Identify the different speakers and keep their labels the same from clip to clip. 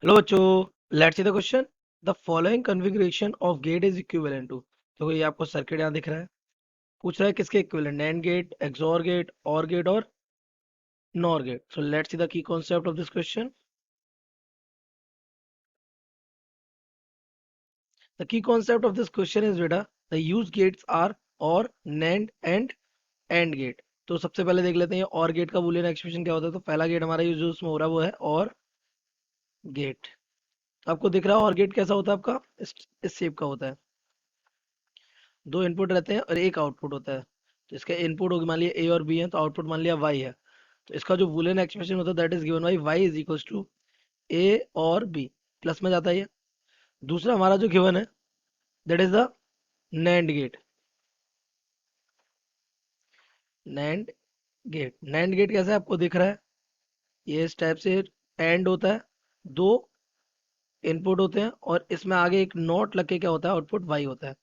Speaker 1: Hello बच्चों, let's see the question. The following configuration of gate is equivalent to. देखो ये आपको circuit यहाँ दिख रहा है। पूछ रहा है किसके equivalent, NAND gate, XOR gate, OR gate और NOR gate. So let's see the key concept of this question. The key concept of this question is बेटा the use gates are OR NAND and gate. तो सबसे पहले देख लेते हैं और gate का बूलियन एक्सप्रेशन क्या होता है। तो पहला गेट हमारा यूज उसमें हो रहा है वो है और गेट। आपको दिख रहा है और गेट कैसा होता है आपका, इस शेप का होता है। दो इनपुट रहते हैं और एक आउटपुट होता है। तो इसका इनपुट मान लिया ए और बी है, तो आउटपुट मान लिया वाई है। तो इसका जो बूलियन एक्सप्रेशन होता है that is given by Y is equals to A और बी। प्लस में जाता है ये। दूसरा हमारा जो गिवन है that is the NAND gate. NAND gate कैसा है आपको दिख रहा है, ये इस टाइप से एंड होता है। दो इनपुट होते हैं और इसमें आगे एक नॉट लग के क्या होता है, आउटपुट वाई होता है।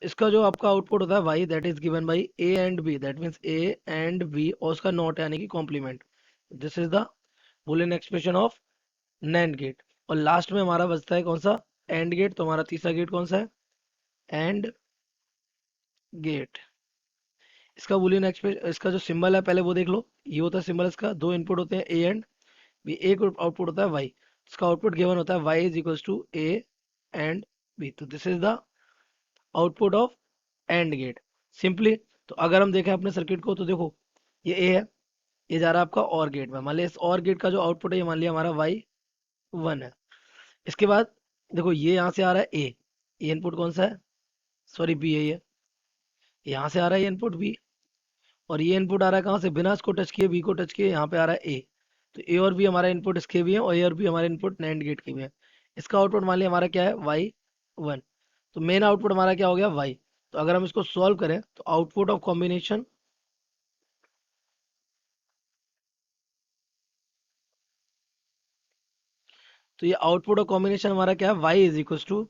Speaker 1: इसका जो आपका आउटपुट होता है Y that is given by A and B, that means A and B और उसका नॉट यानी कि complement. This is the Boolean expression of NAND gate. और लास्ट में हमारा बचता है कौन सा, एंड गेट। तो हमारा तीसरा गेट कौन सा है, एंड गेट। इसका बुलियन एक्सप्रेशन, इसका जो सिंबल है पहले वो देख लो। ये होता है सिंबल इसका, दो इनपुट होते हैं ए एंड बी, एक आउटपुट होता है वाई। इसका आउटपुट गिवन होता है Y is equals to A and B. तो this is the output of AND gate simply. तो अगर हम देखें अपने सर्किट को तो देखो ये ए है, ये जा रहा है आपका और गेट में। मान लिया इस और गेट का जो आउटपुट है ये मान लिया हमारा वाई वन है। इसके बाद देखो ये यहाँ से आ रहा है ए, ये इनपुट कौन सा है, सॉरी बी है ये। यहाँ से आ रहा है ये इनपुट बी, और ये इनपुट आ रहा है कहाँ से, बिना इसको टच किए बी को टच किए यहाँ पे आ रहा है ए। तो ए और बी हमारा इनपुट इसके भी है और ए और बी हमारे इनपुट नैंड गेट के भी है। इसका आउटपुट मान लिया हमारा क्या है, वाई वन। तो मेन आउटपुट हमारा क्या हो गया, वाई। तो अगर हम इसको सॉल्व करें तो आउटपुट ऑफ कॉम्बिनेशन, तो ये आउटपुट ऑफ कॉम्बिनेशन हमारा क्या है, वाई इज इक्वल टू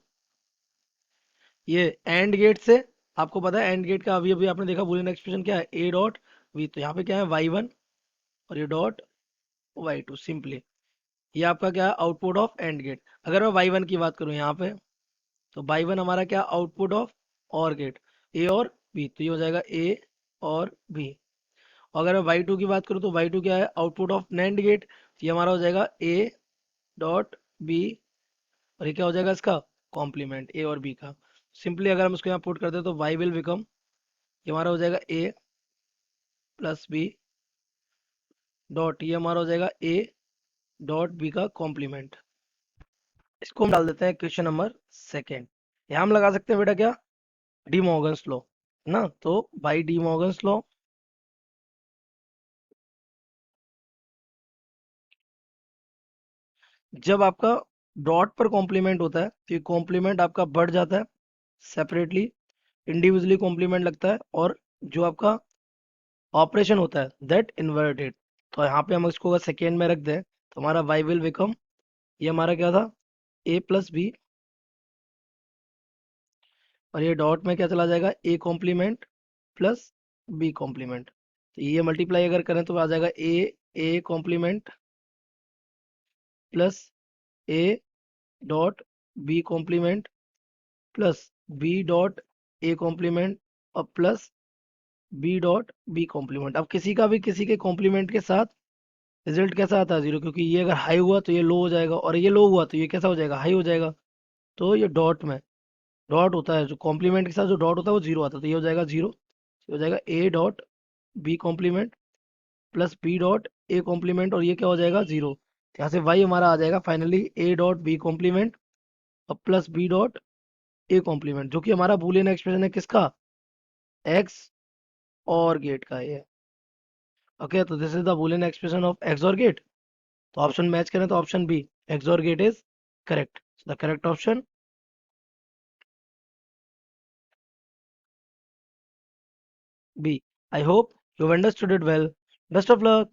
Speaker 1: ये एंड गेट से। आपको पता है एंड गेट का अभी अभी आपने देखा बुलियन एक्सप्रेशन क्या है, ए डॉट वी। तो यहाँ पे क्या है वाई वन और ये डॉट वाई टू सिंपली। ये आपका क्या है, आउटपुट ऑफ एंड गेट। अगर मैं वाई वन की बात करूँ यहाँ पे, तो वाई वन हमारा क्या, आउटपुट ऑफ और गेट, ए और बी। तो ये हो जाएगा ए और बी। अगर मैं वाई टू की बात करूँ तो वाई टू क्या है, आउटपुट ऑफ नैंड गेट। तो ये हमारा हो जाएगा ए डॉट बी, और ये क्या हो जाएगा इसका, कॉम्प्लीमेंट ए और बी का। सिंपली अगर हम इसको यहाँ पुट करते हैं तो वाई विल बिकम, ये हमारा हो जाएगा ए प्लस बी डॉट, ये हमारा हो जाएगा ए डॉट बी का कॉम्प्लीमेंट। इसको हम डाल देते हैं क्वेश्चन नंबर सेकेंड। यहाँ हम लगा सकते हैं बेटा क्या, डी मॉर्गन्स लॉ ना। तो बाई डी मॉर्गन्स लॉ, जब आपका डॉट पर कॉम्प्लीमेंट होता है तो ये कॉम्प्लीमेंट आपका बढ़ जाता है सेपरेटली, इंडिविजुअली कॉम्प्लीमेंट लगता है, और जो आपका ऑपरेशन होता है दैट इन्वर्टेड। तो यहाँ पे हम इसको अगर सेकेंड में रख दें तो हमारा वाई विल बिकम, ये हमारा क्या था, ए प्लस बी, और ये डॉट में क्या चला जाएगा, A complement plus B complement. तो ये मल्टीप्लाई अगर करें तो आ जाएगा A complement plus A dot B complement plus B dot A complement और plus B dot B complement. अब किसी का भी किसी के कॉम्प्लीमेंट के साथ रिजल्ट कैसा आता है, जीरो, क्योंकि ये अगर हाई हुआ तो ये लो हो जाएगा और ये लो हुआ तो ये कैसा हो जाएगा, हाई हो जाएगा। तो ये डॉट में डॉट होता है, जो कॉम्प्लीमेंट के साथ जो डॉट होता है वो जीरो आता है, तो ये हो जाएगा जीरो। ये हो जाएगा A dot B complement plus B dot A complement, और ये क्या हो जाएगा, जीरो। यहाँ से वाई हमारा आ जाएगा finally A dot B complement और plus B dot A complement, जो कि हमारा बूलियन एक्सप्रेशन है किसका, एक्स और गेट का ये। ओके, तो this is the Boolean expression of XOR gate. तो ऑप्शन मैच करें तो option B, XOR gate is correct. The correct option B. I hope you understood it well. Best of luck.